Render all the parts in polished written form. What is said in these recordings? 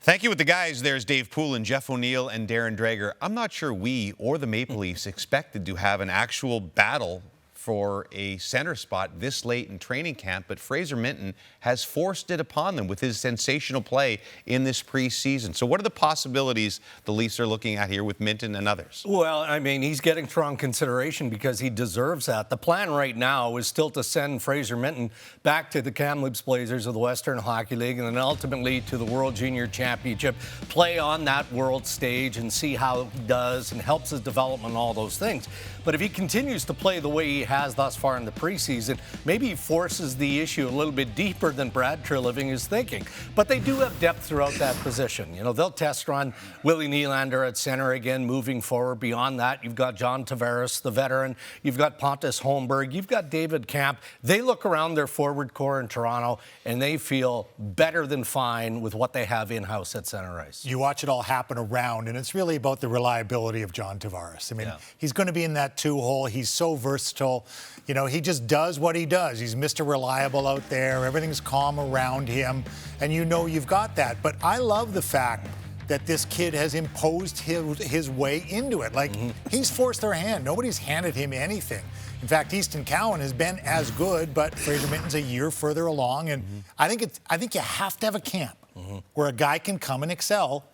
Thank you with the guys. There's Dave Poulin, Jeff O'Neill, and Darren Dreger. I'm not sure we or the Maple Leafs expected to have an actual battle for a center spot this late in training camp, but Fraser Minten has forced it upon them with his sensational play in this preseason. So what are the possibilities the Leafs are looking at here with Minten and others? Well, I mean, he's getting strong consideration because he deserves that. The plan right now is still to send Fraser Minten back to the Kamloops Blazers of the Western Hockey League and then ultimately to the World Junior Championship, play on that world stage and see how he does and helps his development and all those things. But if he continues to play the way he has thus far in the preseason, maybe he forces the issue a little bit deeper than Brad Treliving is thinking. But they do have depth throughout that position. You know, they'll test run William Nylander at center again moving forward. Beyond that, you've got John Tavares, the veteran. You've got Pontus Holmberg. You've got David Kampf. They look around their forward core in Toronto, and they feel better than fine with what they have in-house at center ice. You watch it all happen around, and it's really about the reliability of John Tavares. I mean, he's going to be in that two-hole. He's so versatile. You know, he just does what he does. He's Mr. Reliable out there. Everything's calm around him, and you know you've got that. But I love the fact that this kid has imposed his way into it. Like, he's forced their hand. Nobody's handed him anything. In fact, Easton Cowan has been as good, but Fraser Minten's a year further along. And I think you have to have a camp where a guy can come and excel,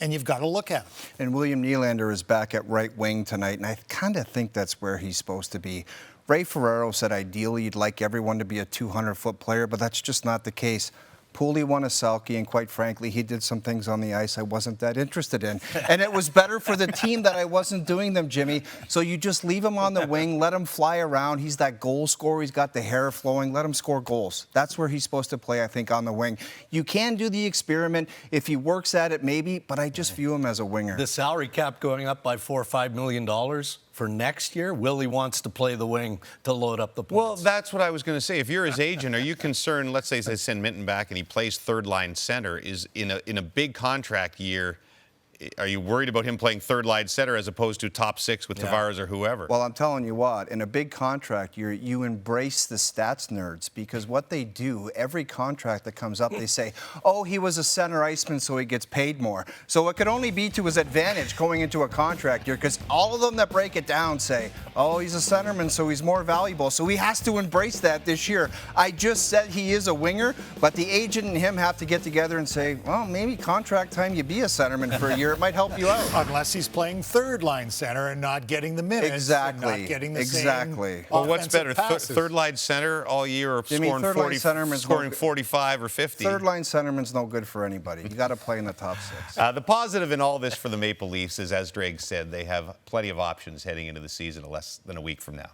and you've got to look at him. And William Nylander is back at right wing tonight, and I kind of think that's where he's supposed to be. Ray Ferraro said ideally you'd like everyone to be a 200-foot player, but that's just not the case. Pooley won a Selke, and quite frankly, he did some things on the ice I wasn't that interested in. And it was better for the team that I wasn't doing them, Jimmy. So you just leave him on the wing, let him fly around. He's that goal scorer. He's got the hair flowing. Let him score goals. That's where he's supposed to play, I think, on the wing. You can do the experiment. If he works at it, maybe, but I just view him as a winger. The salary cap going up by $4 or $5 million for next year, Willie wants to play the wing to load up the points. Well, that's what I was going to say. If you're his agent, are you concerned, let's say they send Minten back and he plays third-line center, is in a big contract year, are you worried about him playing third-line center as opposed to top six with Tavares or whoever? Well, I'm telling you what, in a big contract year, you embrace the stats nerds because what they do, every contract that comes up, they say, oh, he was a center iceman, so he gets paid more. So it could only be to his advantage going into a contract year because all of them that break it down say, oh, he's a centerman, so he's more valuable. So he has to embrace that this year. I just said he is a winger, but the agent and him have to get together and say, well, maybe contract time you be a centerman for a year. It might help you out. Unless he's playing third-line center and not getting the minutes. Exactly. And not getting the exactly. same Well, what's better, passes. third-line center all year or scoring 45 or 50? Third-line centerman's no good for anybody. You got to play in the top six. The positive in all this for the Maple Leafs is, as Drake said, they have plenty of options heading into the season less than a week from now.